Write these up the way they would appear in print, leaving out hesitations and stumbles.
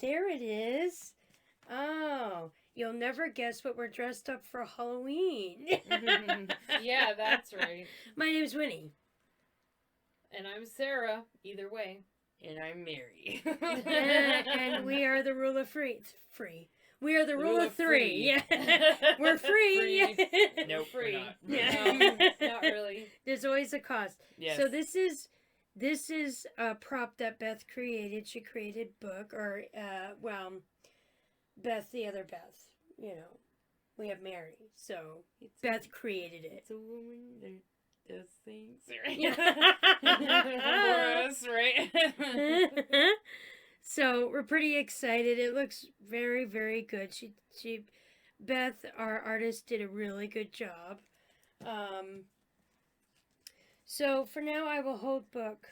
there it is. Oh, you'll never guess what we're dressed up for Halloween. Yeah, that's right. My name's Winnie. And I'm Sarah, either way. And I'm Mary. And we are the rule of free. We are the rule of three. free. Yeah. We're free. Free. Nope, Free. we're not. Yeah. Not really. There's always a cost. Yes. So this is a prop that Beth created. She created book, or Beth, the other Beth. You know, we have Mary, so Beth created it. It's a woman that does things. For us, right? So we're pretty excited. It looks very, very good. Beth, our artist, did a really good job. So for now, I will hold book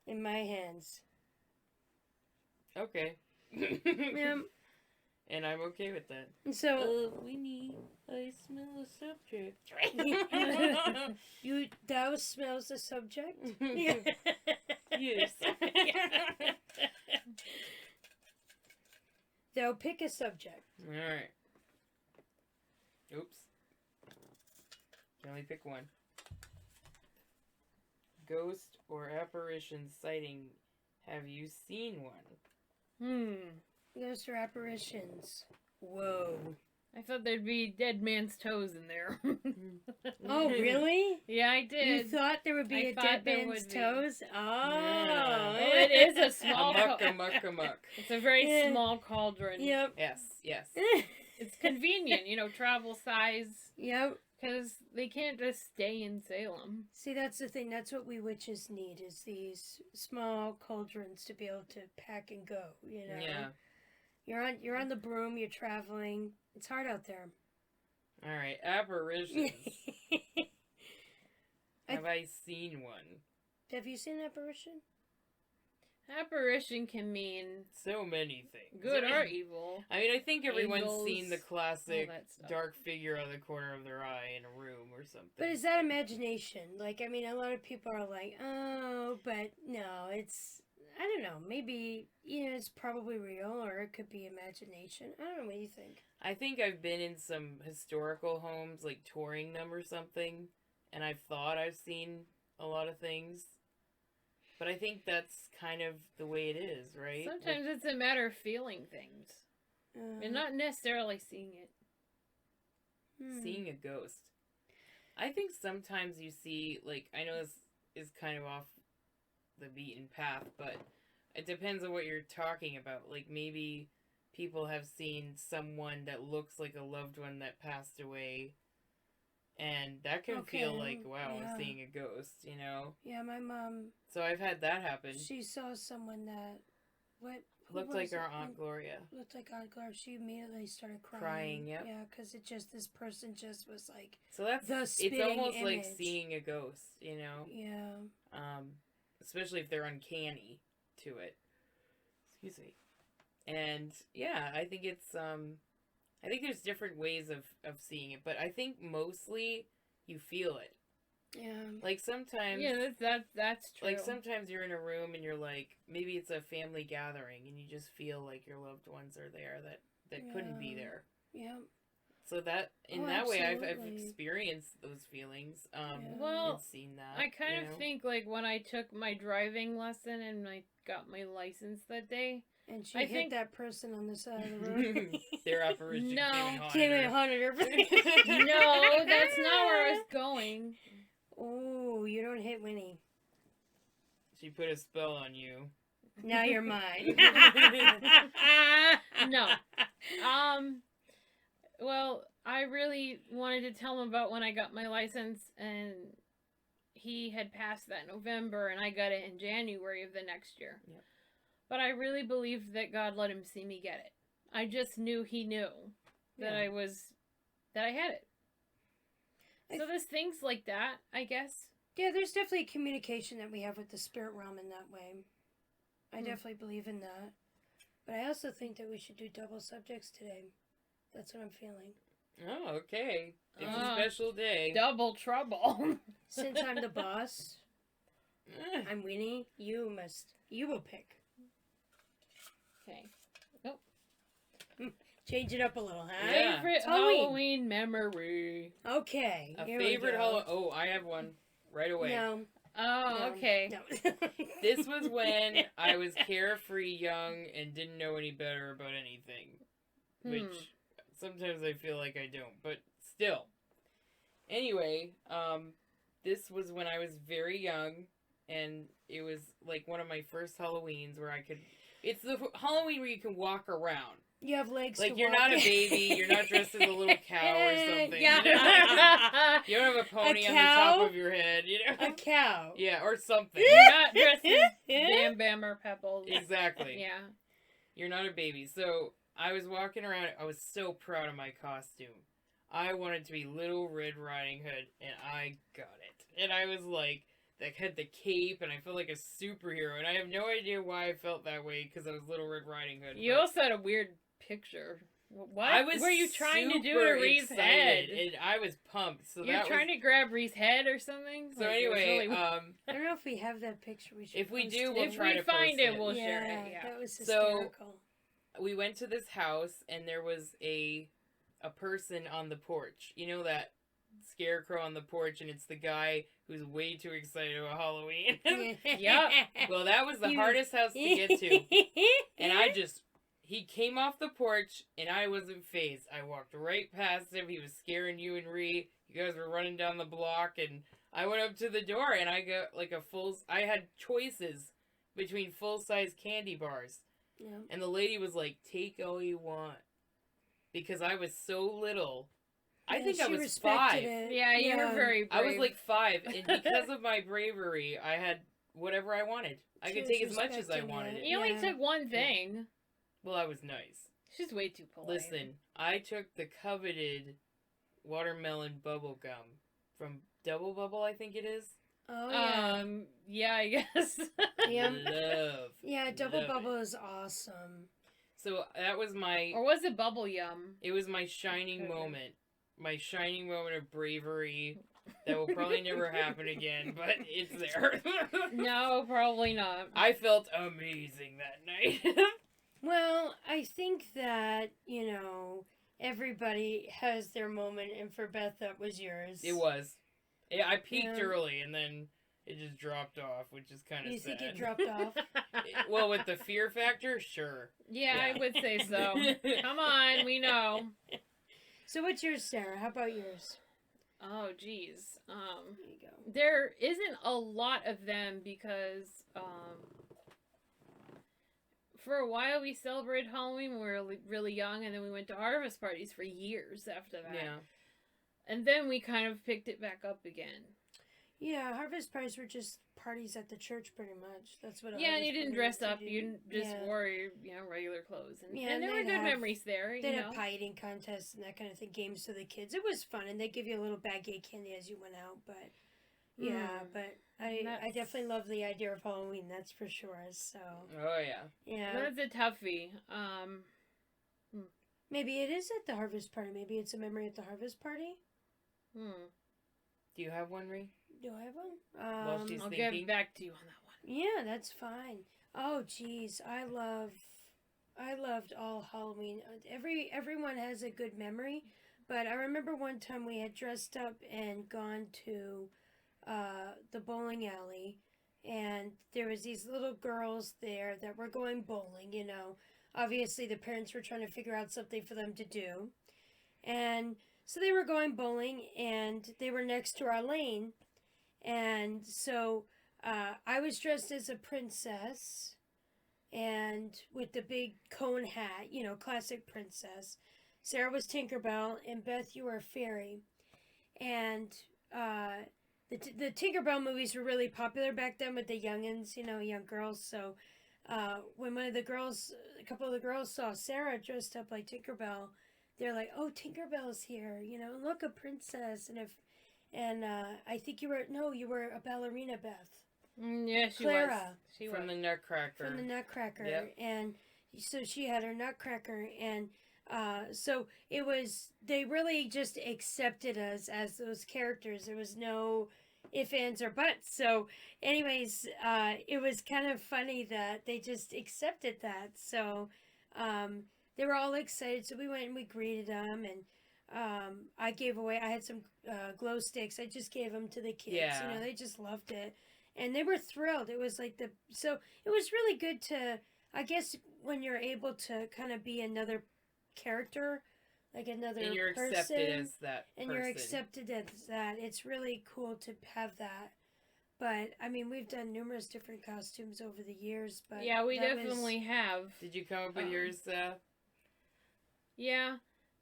in my hands. Okay. And I'm okay with that. So Winnie, I smell a subject. thou smells the subject. Yes. Thou pick a subject. Alright. Oops. Can only pick one. Ghost or apparition sighting. Have you seen one? Ghosts or apparitions. Whoa. I thought there'd be dead man's toes in there. Oh, really? Yeah, I did. You thought there would be I a thought dead there man's would be. toes? Oh. Yeah. Well, it is a small Amok. It's a very Yeah. small cauldron. Yep. Yes. It's convenient, travel size. Yep. Because they can't just stay in Salem. See, that's the thing. That's what we witches need, is these small cauldrons to be able to pack and go, you know? Yeah. You're on the broom, you're traveling. It's hard out there. Alright, apparitions. Have I seen one? Have you seen an apparition? Apparition can mean So many things. good or evil. I mean, I think everyone's Angels, seen the classic all that stuff. dark figure out of the corner of their eye in a room or something. But is that imagination? Like, I mean, a lot of people are like, oh, but no, it's, I don't know, maybe, it's probably real, or it could be imagination. I don't know, what do you think? I think I've been in some historical homes, like touring them or something, and I've thought I've seen a lot of things. But I think that's kind of the way it is, right? Sometimes it's a matter of feeling things. And not necessarily seeing it. Seeing a ghost. I think sometimes you see, like, I know this is kind of off the beaten path, but it depends on what you're talking about. Like, maybe people have seen someone that looks like a loved one that passed away, and that can feel like, wow, yeah. I'm seeing a ghost, Yeah, my mom, So I've had that happen. she saw someone that, who Looked was like it? our Aunt Gloria. Looked like Aunt Gloria. She immediately started crying. Crying, yep. Yeah, because this person just was like, So that's, the it's spitting almost like image. seeing a ghost, Yeah. Especially if they're uncanny to it. Excuse me. And yeah, I think it's I think there's different ways of seeing it, but I think mostly you feel it. Yeah. Like sometimes Yeah, that's true. like sometimes you're in a room and you're like, maybe it's a family gathering and you just feel like your loved ones are there that couldn't be there. Yeah. So that in Oh, that way I've absolutely. experienced those feelings. Well, and seen that. I kind of think like when I took my driving lesson and I got my license that day. And she I hit think- that person on the side of the road. Their apparition No. Came in and haunted her. No, that's not where I was going. Oh, you don't hit Winnie. She put a spell on you. Now you're mine. No. Well, I really wanted to tell him about when I got my license, and he had passed that November, and I got it in January of the next year. Yep. But I really believed that God let him see me get it. I just knew he knew that Yeah. that I had it. So there's things like that, I guess. Yeah, there's definitely communication that we have with the spirit realm in that way. I definitely believe in that. But I also think that we should do double subjects today. That's what I'm feeling. Oh, okay. It's a special day. Double trouble. Since I'm the boss, I'm Winnie. You will pick. Okay. Change it up a little, huh? Yeah. Favorite It's Halloween. Halloween memory. Okay. A here we favorite go. Halloween. Oh, I have one right away. No. Oh, no, okay. No. This was when I was carefree, young, and didn't know any better about anything. Which sometimes I feel like I don't, but still. Anyway, this was when I was very young, and it was like one of my first Halloweens where I could. It's the Halloween where you can walk around. You have legs. Like, to you're walk. not a baby, you're not dressed as a little cow or something. Yeah. You know? You don't have a pony on the cow? top of your head, you know? A cow. Yeah, or something. You're not dressed as Bam Bam or Pebbles. Exactly. Yeah. You're not a baby. So, I was walking around, I was so proud of my costume. I wanted to be Little Red Riding Hood, and I got it. And I was like, I had the cape, and I felt like a superhero, and I have no idea why I felt that way, because I was Little Red Riding Hood. You but also had a weird picture. What I was were you trying to do to super Ree's excited, head? and I was pumped. So You're that trying was, to grab Ree's head or something? So Like, it was anyway, really- I don't know if we have that picture. We should if we post do, it. we'll if try we to find post it, we'll yeah, share it. Yeah. that was So- hysterical. we went to this house, and there was a person on the porch. You know that scarecrow on the porch, and it's the guy who's way too excited about Halloween. Yup. Well, that was the You- hardest house to get to. And he came off the porch, and I wasn't phased. I walked right past him. He was scaring you and Ree. You guys were running down the block, and I went up to the door, and I got like I had choices between full-size candy bars. Yeah. And the lady was like, take all you want. Because I was so little. I Yeah, think I she was respected 5. it. Yeah, you were very brave. I was like 5, and because of my bravery, I had whatever I wanted. I She could was take as much as I respecting wanted. it. You only Yeah. took one thing. Well, I was nice. She's way too polite. Listen, I took the coveted watermelon bubble gum from Double Bubble, I think it is. Oh yeah. Yeah, I guess. Yeah. Love. Yeah. Double love it. bubble is awesome. So that was my. Or was it Bubble Yum? It was my shining Okay. moment. My shining moment of bravery that will probably never happen again, but it's there. No, probably not. I felt amazing that night. Well, I think that everybody has their moment, and for Beth, that was yours. It was. Yeah, I peaked Yeah. early, and then it just dropped off, which is kind of You sad. think it dropped off? Well, with the fear factor, sure. Yeah, Yeah. I would say so. Come on, we know. So what's yours, Sarah? How about yours? Oh, geez. There you go. There isn't a lot of them because for a while we celebrated Halloween when we were really young, and then we went to harvest parties for years after that. Yeah. And then we kind of picked it back up again. Yeah, harvest parties were just parties at the church, pretty much. That's what. a Yeah, and you harvest didn't party dress was. up. You just yeah. wore your, regular clothes. And, Yeah, and and there were they'd good have- memories there, They you had know. pie eating contests and that kind of thing, games for the kids. It was fun, and they give you a little baggie of candy as you went out. But yeah, but I That's- definitely love the idea of Halloween. That's for sure. So Oh, yeah. yeah, That's a toughie. maybe it is at the harvest party. Maybe it's a memory at the harvest party. Do you have one, Ree? Do I have one? Well, she's I'll thinking. get back to you on that one. Yeah, that's fine. Oh, geez, I loved all Halloween. Everyone has a good memory, but I remember one time we had dressed up and gone to the bowling alley, and there was these little girls there that were going bowling. Obviously the parents were trying to figure out something for them to do, and so they were going bowling, and they were next to our lane, and so. I was dressed as a princess, and with the big cone hat, classic princess. Sarah was Tinkerbell, and Beth, you were a fairy. And the Tinkerbell movies were really popular back then with the youngins, young girls. So when a couple of the girls saw Sarah dressed up like Tinkerbell, they're like, "Oh, Tinkerbell's here! Look, a princess." And I think you were a ballerina, Beth. Yeah, she Clara. was. She From was. the Nutcracker. From the Nutcracker. Yep. And so she had her Nutcracker, and so it was, they really just accepted us as those characters. There was no ifs, ands, or buts. So anyways, it was kind of funny that they just accepted that. So they were all excited. So we went and we greeted them, and I had some glow sticks. I just gave them to the kids. Yeah. You know, they just loved it, and they were thrilled. It was like so it was really good to, I guess, when you're able to kind of be another character, like another And you're person, accepted as that and person. you're accepted as that. It's really cool to have that. But I mean, we've done numerous different costumes over the years. But Yeah, we that was- definitely have. Did you come up with Um, yours? Yeah,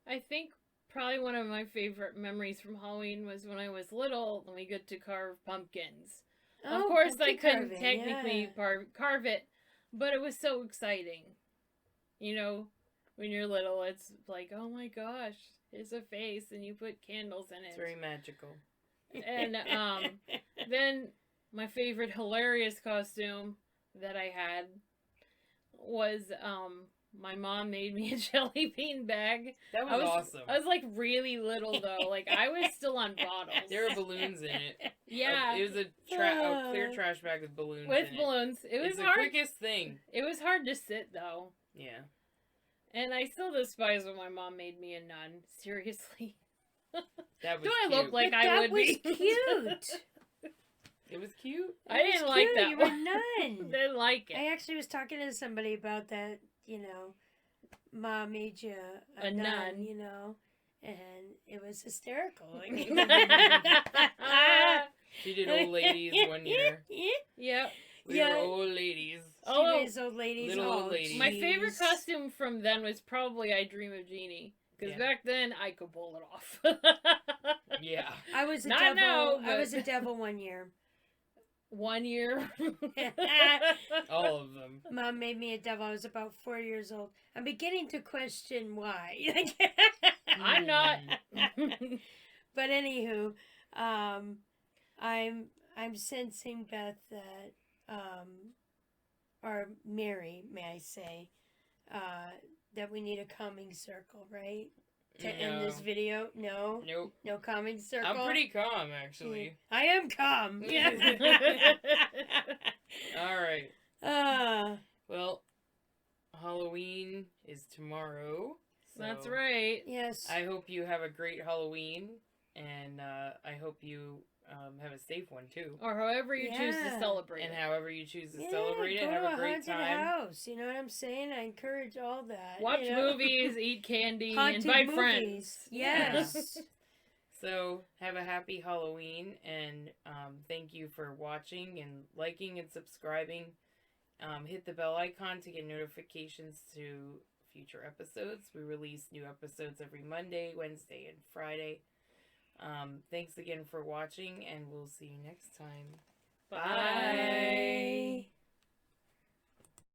I think probably one of my favorite memories from Halloween was when I was little and we got to carve pumpkins. Of Oh, course, I pumpkin couldn't carving, technically yeah. carve it, but it was so exciting. You know, when you're little, it's like, oh my gosh, here's a face, and you put candles in it. It's very magical. And then my favorite hilarious costume that I had was my mom made me a jelly bean bag. That was, awesome. I was like really little though. Like I was still on bottles. There were balloons in it. Yeah. It was a clear trash bag with balloons With in balloons. It was it's hard. the quickest thing. It was hard to sit though. Yeah. And I still despise when my mom made me a nun. Seriously. That was Do I cute. look like But I that would was be? cute. It was cute. I It was didn't like cute. that You were one. none. Didn't like it. I actually was talking to somebody about that. You know, Mom made you A nun. You know, and it was hysterical. She did old ladies one year. Yep. We Yeah. were old ladies. Oh, She is old ladies. Little oh, old ladies. my favorite jeez. costume from then was probably I Dream of Jeannie. Because Yeah. back then, I could pull it off. Yeah. I was a Not devil. now, I but- was a devil one year. 1 year. All of them. Mom made me a devil. I was about 4 years old. I'm beginning to question why. I'm not. But anywho, I'm sensing, Beth, that or Mary, may I say, that we need a calming circle, right? To end this No. video. No, Nope. no calming circle. I'm pretty calm, actually. I am calm. All right. uh, Well, Halloween is tomorrow. So That's right. yes. I hope you have a great Halloween, and I hope you have a safe one too. Or however you choose to Yeah. celebrate And it. however you choose to Yeah, celebrate it, go have to a great haunted time. house. You know what I'm saying? I encourage all that. Watch you know? movies, eat candy, Haunted invite movies. friends. Yes. So have a happy Halloween, and thank you for watching and liking and subscribing. Hit the bell icon to get notifications to future episodes. We release new episodes every Monday, Wednesday, and Friday. Thanks again for watching, and we'll see you next time. Bye. Bye.